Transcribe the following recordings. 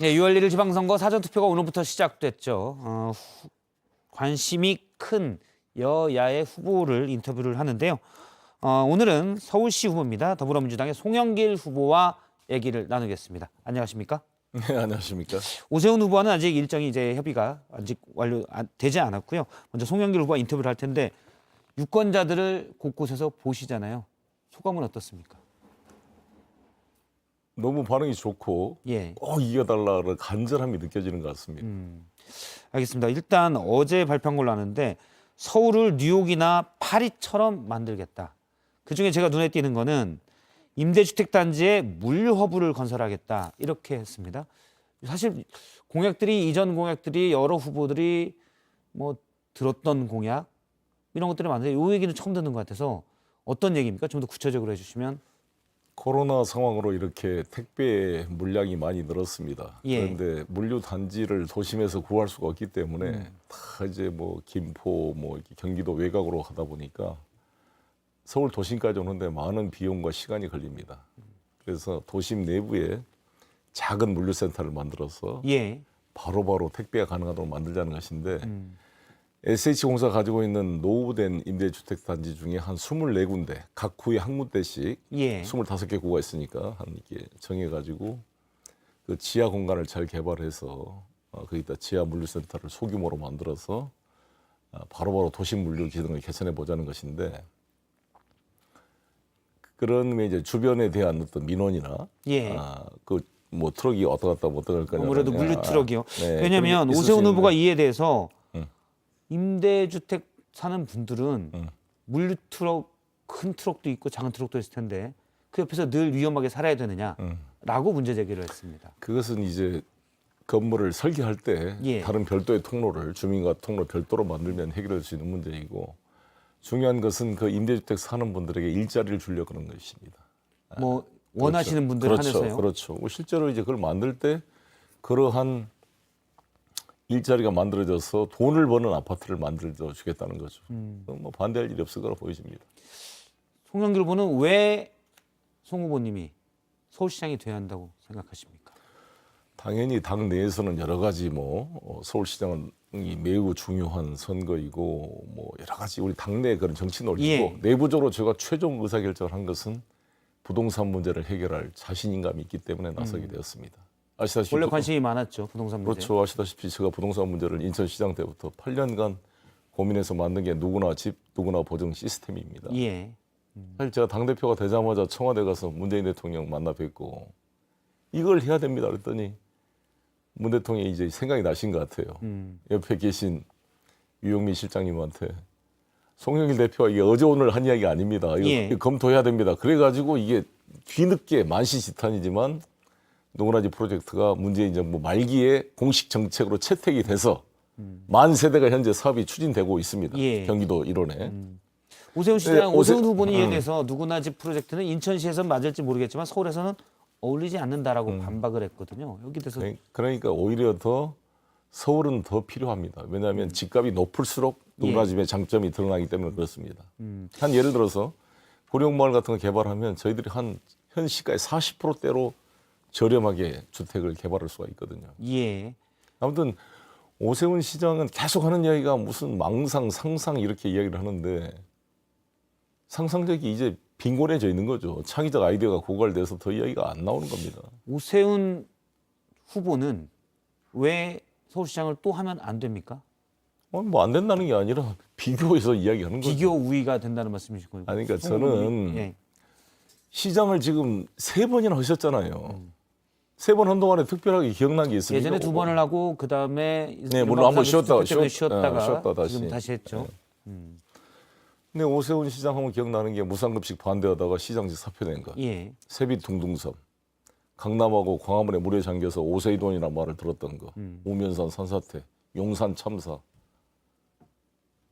네, 6월 1일 지방선거 사전투표가 오늘부터 시작됐죠. 관심이 큰 여야의 후보를 인터뷰를 하는데요. 오늘은 서울시 후보입니다. 더불어민주당의 송영길 후보와 얘기를 나누겠습니다. 안녕하십니까? 네, 안녕하십니까? 오세훈 후보와는 아직 일정이 이제 협의가 아직 완료되지 않았고요. 먼저 송영길 후보와 인터뷰를 할 텐데 유권자들을 곳곳에서 보시잖아요. 소감은 어떻습니까? 너무 반응이 좋고 예. 꼭 이겨달라는 간절함이 느껴지는 것 같습니다. 알겠습니다. 일단 어제 발표한 걸로 아는데 서울을 뉴욕이나 파리처럼 만들겠다. 그중에 제가 눈에 띄는 거는 임대주택 단지에 물류허브를 건설하겠다. 이렇게 했습니다. 사실 공약들이 이전 공약들이 여러 후보들이 뭐 들었던 공약 이런 것들이 많은데 이 얘기는 처음 듣는 것 같아서 어떤 얘기입니까? 좀 더 구체적으로 해주시면. 코로나 상황으로 이렇게 택배 물량이 많이 늘었습니다. 예. 그런데 물류 단지를 도심에서 구할 수가 없기 때문에 다 이제 뭐 김포, 뭐 이렇게 경기도 외곽으로 하다 보니까 서울 도심까지 오는데 많은 비용과 시간이 걸립니다. 그래서 도심 내부에 작은 물류센터를 만들어서 예. 바로바로 택배가 가능하도록 만들자는 것인데 SH공사가 가지고 있는 노후된 임대주택 단지 중에 한 24군데, 각 구에 한 군데씩 예. 25개 구가 있으니까 한 이렇게 정해가지고 그 지하 공간을 잘 개발해서 거기다 지하 물류센터를 소규모로 만들어서 바로바로 도심 물류 기능을 개선해 보자는 것인데, 그런 이제 주변에 대한 어떤 민원이나 예. 그 뭐 트럭이 왔다 갔다 못 들어갈 거냐. 아무래도 물류 트럭이요. 네, 왜냐하면 그런 게 있을 오세훈 수 후보가 있는데. 이에 대해서 임대주택 사는 분들은 물류 트럭, 큰 트럭도 있고 작은 트럭도 있을 텐데 그 옆에서 늘 위험하게 살아야 되느냐라고 문제 제기를 했습니다. 그것은 이제 건물을 설계할 때 예. 다른 별도의 통로를 주민과 통로 별도로 만들면 해결할 수 있는 문제이고, 중요한 것은 그 임대주택 사는 분들에게 일자리를 주려고 하는 것입니다. 뭐 원하시는 분들 그렇죠. 한해서요. 그렇죠. 실제로 이제 그걸 만들 때 그러한 일자리가 만들어져서 돈을 버는 아파트를 만들어 주겠다는 거죠. 뭐 반대할 일이 없을 거라 보여집니다. 송영길 후보는 왜 송 후보님이 서울시장이 돼야 한다고 생각하십니까? 당연히 당 내에서는 여러 가지 서울시장은 매우 중요한 선거이고 뭐 여러 가지 우리 당내 그런 정치 논리고, 예. 내부적으로 제가 최종 의사결정을 한 것은 부동산 문제를 해결할 자신감이 있기 때문에 나서게 되었습니다. 아시다시피 원래 관심이 많았죠, 부동산 문제. 그렇죠. 아시다시피 제가 부동산 문제를 인천시장 때부터 8년간 고민해서 만든 게 누구나 집, 누구나 보증 시스템입니다. 예. 사실 제가 당대표가 되자마자 청와대 가서 문재인 대통령 만나 뵙고 이걸 해야 됩니다 그랬더니 문 대통령이 이제 생각이 나신 것 같아요. 옆에 계신 유영민 실장님한테 송영길 대표가 이게 어제 오늘 한 이야기가 아닙니다. 이거 예. 검토해야 됩니다. 그래가지고 이게 뒤늦게 만시지탄이지만 노그라지 프로젝트가 문재인 정부 말기에 공식 정책으로 채택이 돼서 만 세대가 현재 사업이 추진되고 있습니다. 예. 경기도 일원에. 오세훈 시장, 네, 오세훈 후보는 이에 대해서 누구나 집 프로젝트는 인천시에서 맞을지 모르겠지만 서울에서는 어울리지 않는다라고 반박을 했거든요. 여기 대해서 그러니까 오히려 더 서울은 더 필요합니다. 왜냐하면 집값이 높을수록 누구나 집의 장점이 드러나기 때문에 그렇습니다. 한 예를 들어서 고령마을 같은 거 개발하면 저희들이 현 시가의 40%대로 저렴하게 주택을 개발할 수가 있거든요. 예. 아무튼 오세훈 시장은 계속 하는 이야기가 무슨 망상, 상상 이렇게 이야기를 하는데 상상력이 이제 빈곤해져 있는 거죠. 창의적 아이디어가 고갈돼서 더 이야기가 안 나오는 겁니다. 오세훈 후보는 왜 서울시장을 또 하면 안 됩니까? 뭐 안 된다는 게 아니라 비교해서 이야기하는 거죠. 비교 우위가 된다는 말씀이시고요. 아니, 그러니까 송 후보님이. 저는 예. 시장을 지금 3번이나 하셨잖아요. 3번 한동안에 특별하게 기억난 게 있습니까? 예전에 2번을 하고 그 다음에 네, 물론 한번 쉬었다가 쉬었다가 다시. 지금 다시 했죠. 근데 오세훈 시장 하면 기억나는 게 무상급식 반대하다가 시장직 사표낸 거. 예. 세빛 둥둥섬. 강남하고 광화문에 물에 잠겨서 오세이돈이라는 말을 들었던 거. 우면산 산사태, 용산 참사.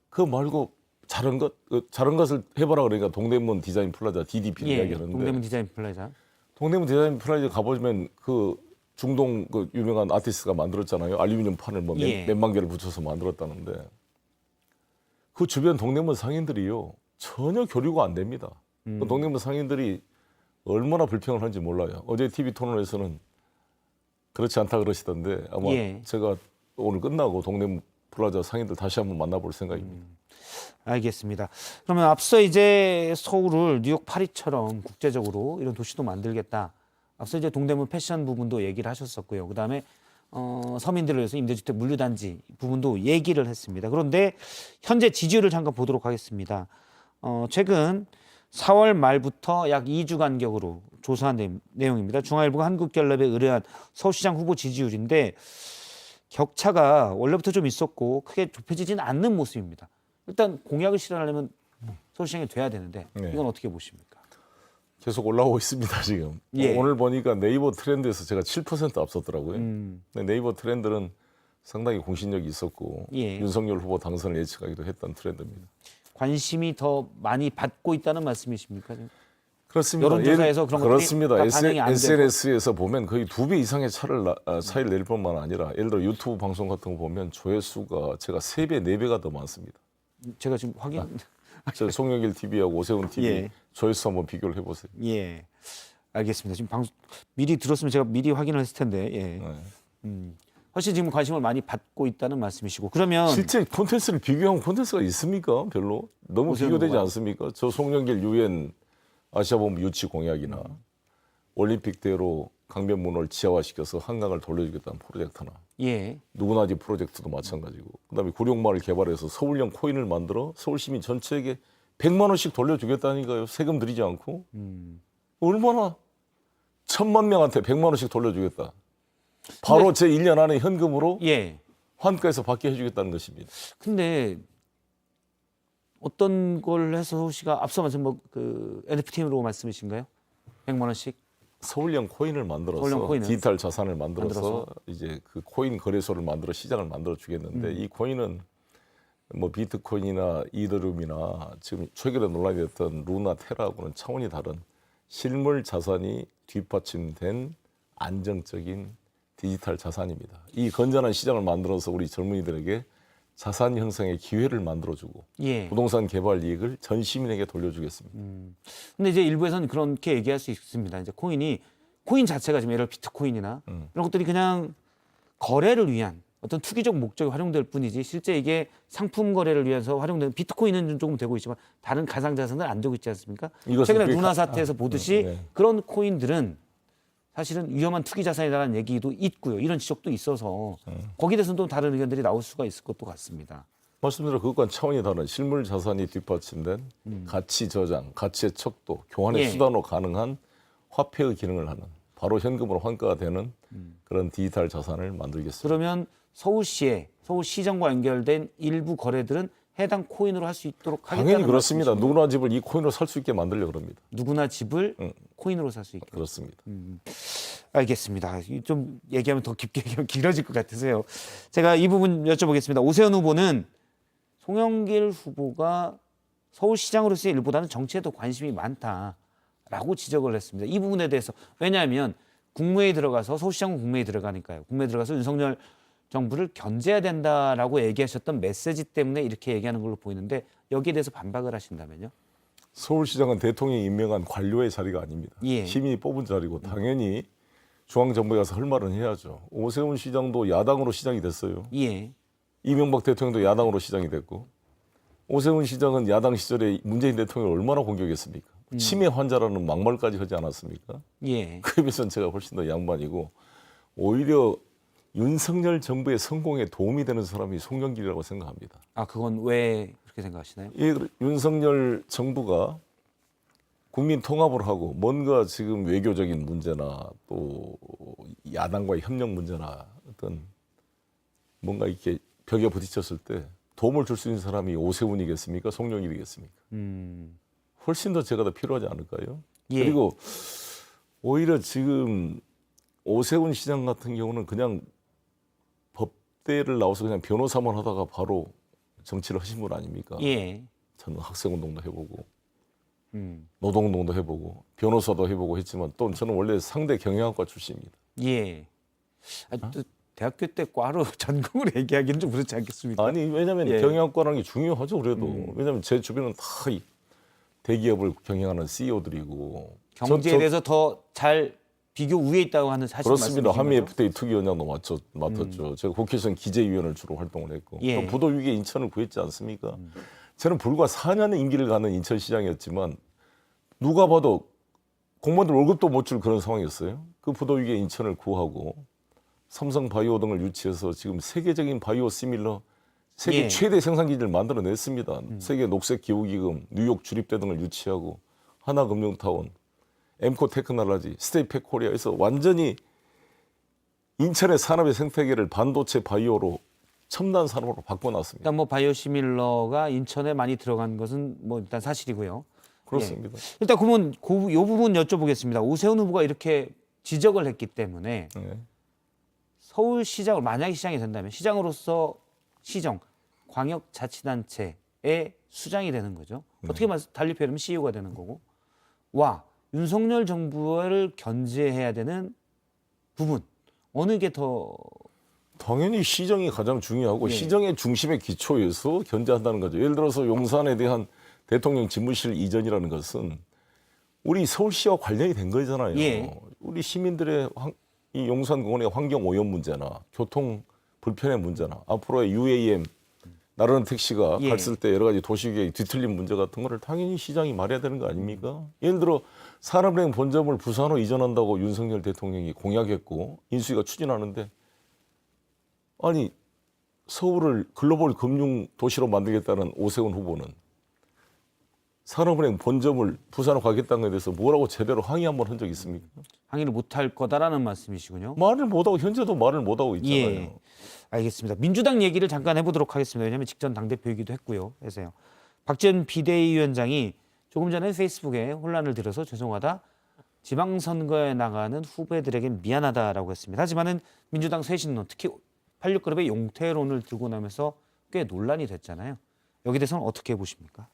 그거 말고 다른 것을 해봐라 그러니까 동대문 디자인 플라자 DDP 예. 이야기하는데, 동대문 디자인 플라자. 동대문 디자인 플라자 가보시면 그 중동 그 유명한 아티스트가 만들었잖아요. 알루미늄 판을 뭐 예. 몇만 개를 붙여서 만들었다는데 그 주변 동대문 상인들이요 전혀 교류가 안 됩니다. 그 동대문 상인들이 얼마나 불평을 하는지 몰라요. 어제 TV 토론에서는 그렇지 않다 그러시던데 아마 예. 제가 오늘 끝나고 동네 플라자 상인들 다시 한번 만나볼 생각입니다. 알겠습니다. 그러면 앞서 이제 서울을 뉴욕, 파리처럼 국제적으로 이런 도시도 만들겠다. 앞서 이제 동대문 패션 부분도 얘기를 하셨었고요. 그다음에 서민들을 위해서 임대주택 물류단지 부분도 얘기를 했습니다. 그런데 현재 지지율을 잠깐 보도록 하겠습니다. 최근 4월 말부터 약 2주 간격으로 조사한 내용입니다. 중앙일보가 한국갤럽에 의뢰한 서울시장 후보 지지율인데 격차가 원래부터 좀 있었고 크게 좁혀지지는 않는 모습입니다. 일단 공약을 실현하려면 서울시장이 돼야 되는데 네. 이건 어떻게 보십니까? 계속 올라오고 있습니다 지금. 예. 오늘 보니까 네이버 트렌드에서 제가 7% 앞섰더라고요. 근데 네이버 트렌드는 상당히 공신력이 있었고 예. 윤석열 후보 당선을 예측하기도 했던 트렌드입니다. 관심이 더 많이 받고 있다는 말씀이십니까? 그렇습니다. 여론조사에서 그런 것들이 그렇습니다. 다 반영이 안 되고. SNS에서 보면 거의 2배 이상의 차이를 낼 뿐만 아니라 예를 들어 유튜브 방송 같은 거 보면 조회수가 제가 3배, 4배가 더 많습니다. 제가 지금 확인. 저 송영길 TV하고 오세훈 TV 예. 조회수 한번 비교를 해보세요. 예, 알겠습니다. 지금 방송 미리 들었으면 제가 미리 확인을 했을 텐데. 예. 네. 훨씬 지금 관심을 많이 받고 있다는 말씀이시고 그러면 실제 콘텐츠를 비교한 콘텐츠가 있습니까? 별로 너무 오세훈 비교되지 후보가. 않습니까? 저 송영길 유엔 아시아본부 유치 공약이나 올림픽대로 강변문호를 지하화시켜서 한강을 돌려주겠다는 프로젝트나 예, 누구나 집 프로젝트도 마찬가지고 그다음에 구룡마을 개발해서 서울형 코인을 만들어 서울 시민 전체에게 100만 원씩 돌려주겠다니까요. 세금 들이지 않고 얼마나 1000만 명한테 100만 원씩 돌려주겠다. 바로 제 1년 안에 현금으로 예. 환가에서 받게 해주겠다는 것입니다. 근데 어떤 걸 해서 서울시가 앞서 말씀 뭐그 NFT로 말씀이신가요? 100만 원씩? 서울형 코인을 만들어서 서울형 코인을 디지털 자산을 만들어서 만들어서? 이제 그 코인 거래소를 만들어 시장을 만들어 주겠는데 이 코인은 뭐 비트코인이나 이더리움이나 지금 최근에 논란이 됐던 루나 테라하고는 차원이 다른 실물 자산이 뒷받침된 안정적인 디지털 자산입니다. 이 건전한 시장을 만들어서 우리 젊은이들에게 자산 형성의 기회를 만들어주고 예. 부동산 개발 이익을 전 시민에게 돌려주겠습니다. 근데 이제 일부에서는 그렇게 얘기할 수 있습니다. 이제 코인 자체가 지금 예를 들어 비트코인이나 이런 것들이 그냥 거래를 위한 어떤 투기적 목적에 활용될 뿐이지 실제 이게 상품 거래를 위해서 활용되는 비트코인은 조금 되고 있지만 다른 가상 자산은 안 되고 있지 않습니까? 이것은 최근에 우리 루나 사태에서 보듯이 네. 그런 코인들은 사실은 위험한 투기 자산이라는 얘기도 있고요. 이런 지적도 있어서 거기에 대해서는 또 다른 의견들이 나올 수가 있을 것도 같습니다. 말씀대로 그것과는 차원이 다른 실물 자산이 뒷받침된 가치 저장, 가치의 척도, 교환의 예. 수단으로 가능한 화폐의 기능을 하는 바로 현금으로 환가가 되는 그런 디지털 자산을 만들겠습니다. 그러면 서울시정과 연결된 일부 거래들은 해당 코인으로 할 수 있도록 하겠다는 당연히 그렇습니다. 말씀이시죠? 누구나 집을 이 코인으로 살 수 있게 만들려고 합니다. 누구나 집을 코인으로 살 수 있게. 그렇습니다. 알겠습니다. 좀 얘기하면 더 깊게 얘기하면 길어질 것 같아서요. 제가 이 부분 여쭤보겠습니다. 오세훈 후보는 송영길 후보가 서울시장으로서의 일보다는 정치에 더 관심이 많다라고 지적을 했습니다. 이 부분에 대해서 왜냐하면 국무회의 들어가서 서울시장은 국무회의 들어가니까요. 국무회의 들어가서 윤석열 정부를 견제해야 된다라고 얘기하셨던 메시지 때문에 이렇게 얘기하는 걸로 보이는데 여기에 대해서 반박을 하신다면요? 서울시장은 대통령이 임명한 관료의 자리가 아닙니다. 예. 시민이 뽑은 자리고 당연히 중앙정부에 가서 할 말은 해야죠. 오세훈 시장도 야당으로 시장이 됐어요. 예. 이명박 대통령도 야당으로 시장이 됐고 오세훈 시장은 야당 시절에 문재인 대통령을 얼마나 공격했습니까? 치매 환자라는 막말까지 하지 않았습니까? 예. 그에 비해서는 제가 훨씬 더 양반이고 오히려 윤석열 정부의 성공에 도움이 되는 사람이 송영길이라고 생각합니다. 아 그건 왜 그렇게 생각하시나요? 이 윤석열 정부가 국민 통합을 하고 뭔가 지금 외교적인 문제나 또 야당과의 협력 문제나 어떤 뭔가 이렇게 벽에 부딪혔을 때 도움을 줄 수 있는 사람이 오세훈이겠습니까? 송영길이겠습니까? 훨씬 더 제가 더 필요하지 않을까요? 예. 그리고 오히려 지금 오세훈 시장 같은 경우는 그냥 법대를 나와서 그냥 변호사만 하다가 바로 정치를 하신 분 아닙니까? 예. 저는 학생운동도 해보고 음. 노동운동도 해보고 변호사도 해보고 했지만 또 저는 원래 상대 경영학과 출신입니다. 예. 아, 또 대학교 때 과로 전공을 얘기하기는 좀 그렇지 않겠습니까? 아니 왜냐하면 예. 경영학과라는 게 중요하죠. 그래도 왜냐하면 제 주변은 다 이 대기업을 경영하는 CEO들이고 경제에 대해서 더 잘 비교 우위에 있다고 하는 사실 그렇습니다. 말씀이신 한미 거죠? FTA 특위원장도 맡았죠. 제가 국회에서는 기재위원을 주로 활동을 했고 예. 또 부도위기에 인천을 구했지 않습니까? 저는 불과 4년의 임기를 갖는 인천시장이었지만 누가 봐도 공무원들 월급도 못 줄 그런 상황이었어요. 그 부도위기에 인천을 구하고 삼성 바이오 등을 유치해서 지금 세계적인 바이오 시밀러 세계 예. 최대 생산기지를 만들어냈습니다. 세계 녹색 기후기금, 뉴욕 주립대 등을 유치하고 하나금융타운, 엠코 테크놀로지, 스테이펙 코리아에서 완전히 인천의 산업의 생태계를 반도체 바이오로 첨단 산업으로 바꿔놨습니다. 일단 뭐 바이오시밀러가 인천에 많이 들어간 것은 뭐 일단 사실이고요. 그렇습니다. 예. 일단 그러면 요 부분 여쭤보겠습니다. 오세훈 후보가 이렇게 지적을 했기 때문에 네. 서울시장을 만약에 시장이 된다면 시장으로서 시정, 광역자치단체의 수장이 되는 거죠. 어떻게 달리 표현하면 CEO가 되는 거고 와 윤석열 정부를 견제해야 되는 부분 어느 게 더 당연히 시정이 가장 중요하고 예. 시정의 중심의 기초에서 견제한다는 거죠. 예를 들어서 용산에 대한 대통령 집무실 이전이라는 것은 우리 서울시와 관련이 된 거잖아요. 예. 우리 시민들의 이 용산공원의 환경 오염 문제나 교통 불편의 문제나 앞으로의 UAM 나르는 택시가 예. 갔을 때 여러 가지 도시계획 뒤틀린 문제 같은 거를 당연히 시장이 말해야 되는 거 아닙니까? 예를 들어 산업은행 본점을 부산으로 이전한다고 윤석열 대통령이 공약했고 인수위가 추진하는데 아니 서울을 글로벌 금융 도시로 만들겠다는 오세훈 후보는 산업은행 본점을 부산으로 가겠다는 것에 대해서 뭐라고 제대로 항의 한번 한 적 있습니까? 항의를 못할 거다라는 말씀이시군요. 말을 못하고 현재도 말을 못하고 있잖아요. 예. 알겠습니다. 민주당 얘기를 잠깐 해보도록 하겠습니다. 왜냐하면 직전 당대표이기도 했고요. 해서요. 박지원 비대위원장이 조금 전에 페이스북에 혼란을 들어서 죄송하다. 지방선거에 나가는 후배들에겐 미안하다라고 했습니다. 하지만은 민주당 쇄신론, 특히 86그룹의 용태론을 들고 나면서 꽤 논란이 됐잖아요. 여기 대해서는 어떻게 보십니까?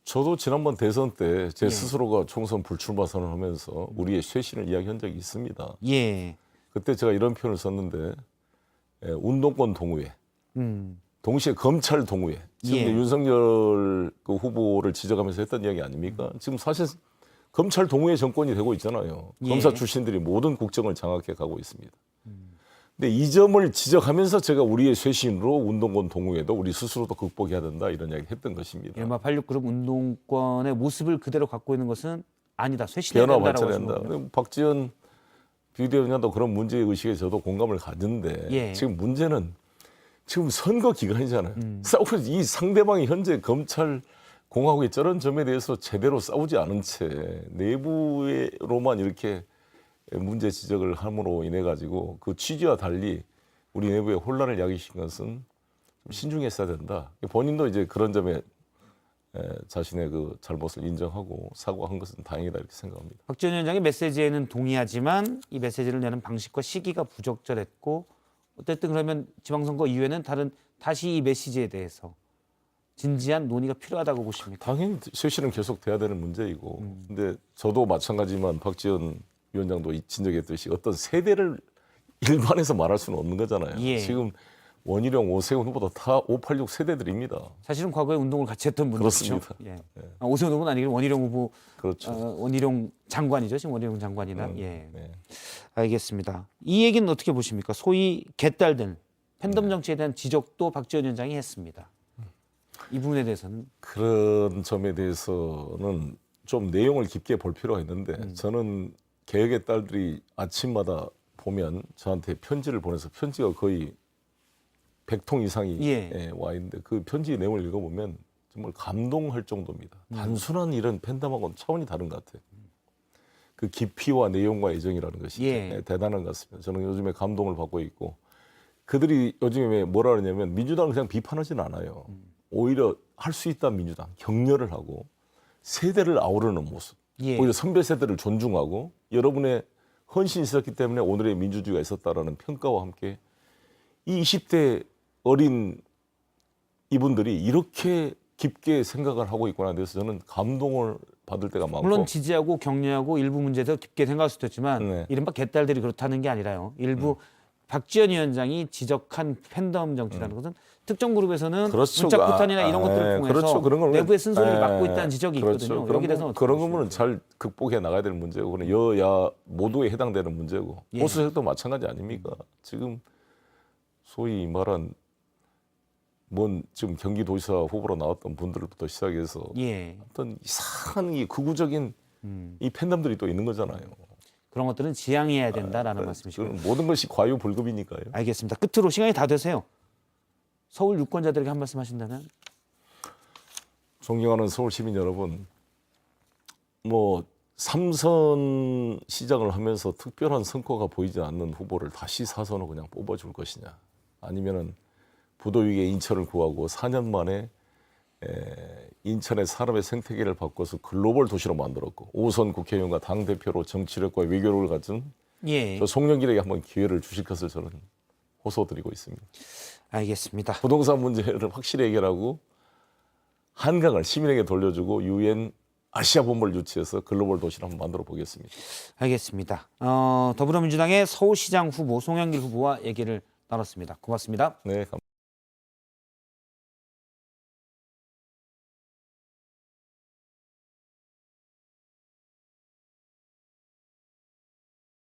저도 지난번 대선 때 제 예. 스스로가 총선 불출마 선언하면서 우리의 쇄신을 이야기한 적이 있습니다. 예. 그때 제가 이런 표현을 썼는데 운동권 동우회, 동시에 검찰 동우회. 지금 예. 이제 윤석열 그 후보를 지적하면서 했던 이야기 아닙니까? 지금 사실 검찰 동우회 정권이 되고 있잖아요. 예. 검사 출신들이 모든 국정을 장악해 가고 있습니다. 근데 이 점을 지적하면서 제가 우리의 쇄신으로 운동권 동우회도 우리 스스로도 극복해야 된다 이런 이야기 했던 것입니다. 이른바 86그룹 운동권의 모습을 그대로 갖고 있는 것은 아니다. 쇄신해야 변화 된다라고 발전해야 하신 거군요. 된다. 박지원 비대위원장도 그런 문제 의식에 저도 공감을 가는데 예. 지금 문제는 지금 선거 기간이잖아요. 싸우고 이 상대방이 현재 검찰 공화국의 저런 점에 대해서 제대로 싸우지 않은 채 내부로만 이렇게 문제 지적을 함으로 인해 가지고 그 취지와 달리 우리 내부에 혼란을 야기시킨 것은 좀 신중했어야 된다. 본인도 이제 그런 점에 자신의 그 잘못을 인정하고 사과한 것은 다행이다 이렇게 생각합니다. 박지원 위원장의 메시지에는 동의하지만 이 메시지를 내는 방식과 시기가 부적절했고 어쨌든 그러면 지방선거 이후에는 다시 이 메시지에 대해서 진지한 논의가 필요하다고 보십니까? 당연히 쇄신은 계속 돼야 되는 문제이고 근데 저도 마찬가지지만 박지원 위원장도 진적했듯이 어떤 세대를 일반에서 말할 수는 없는 거잖아요. 예. 지금 원희룡, 오세훈 후보도 다 586 세대들입니다. 사실은 과거에 운동을 같이 했던 분들이죠. 그렇습니다. 예. 오세훈 후보는 아니고 원희룡 후보, 그렇죠. 원희룡 장관이죠. 지금 원희룡 장관이나. 예. 네. 알겠습니다. 이 얘기는 어떻게 보십니까? 소위 개딸들 팬덤 정치에 대한 지적도 박지원 위원장이 했습니다. 이 부분에 대해서는 그런 점에 대해서는 좀 내용을 깊게 볼 필요가 있는데 저는 개혁의 딸들이 아침마다 보면 저한테 편지를 보내서 편지가 거의 100통 이상이 예. 와 있는데 그 편지 내용을 읽어보면 정말 감동할 정도입니다. 단순한 이런 팬덤하고는 차원이 다른 것 같아요. 그 깊이와 내용과 애정이라는 것이 예. 대단한 것 같습니다. 저는 요즘에 감동을 받고 있고 그들이 요즘에 뭐라 그러냐면 민주당을 그냥 비판하진 않아요. 오히려 할 수 있다 민주당 격려를 하고 세대를 아우르는 모습 예. 오히려 선배 세대를 존중하고 여러분의 헌신이 있었기 때문에 오늘의 민주주의가 있었다라는 평가와 함께 이 20대 어린 이분들이 이렇게 깊게 생각을 하고 있구나 그래서 저는 감동을 받을 때가 많고 물론 지지하고 격려하고 일부 문제에서 깊게 생각할 수도 있지만 네. 이른바 개딸들이 그렇다는 게 아니라요. 일부 박지원 위원장이 지적한 팬덤 정치라는 것은 특정 그룹에서는 그렇죠. 문자 포탄이나 이런 것들을 통해서 그렇죠. 그런 걸 내부의 쓴소리를 맡고 있다는 지적이 그렇죠. 있거든요. 그런 여기에 대해서는 그런 부분은 잘 극복해 나가야 될 문제고, 그건 여야 모두에 해당되는 문제고, 예. 보수색도 마찬가지 아닙니까? 지금 소위 말한 지금 경기도지사 후보로 나왔던 분들부터 시작해서 예. 어떤 이상한 이 극우적인 이 팬덤들이 또 있는 거잖아요. 그런 것들은 지양해야 된다라는 말씀이시고. 그건 모든 것이 과유불급이니까요. 알겠습니다. 끝으로 시간이 다 돼서요. 서울 유권자들에게 한 말씀 하신다면? 존경하는 서울 시민 여러분, 뭐 3선 시장을 하면서 특별한 성과가 보이지 않는 후보를 다시 4선으로 그냥 뽑아줄 것이냐, 아니면은 부도위기의 인천을 구하고 4년 만에 인천의 산업의 생태계를 바꿔서 글로벌 도시로 만들었고 5선 국회의원과 당대표로 정치력과 외교력을 가진 예. 저 송영길에게 한번 기회를 주실 것을 저는 호소드리고 있습니다. 알겠습니다. 부동산 문제를 확실히 해결하고 한강을 시민에게 돌려주고 UN 아시아 본부를 유치해서 글로벌 도시를 한번 만들어 보겠습니다. 알겠습니다. 더불어민주당의 서울시장 후보 송영길 후보와 얘기를 나눴습니다. 고맙습니다. 네, 감사합니다.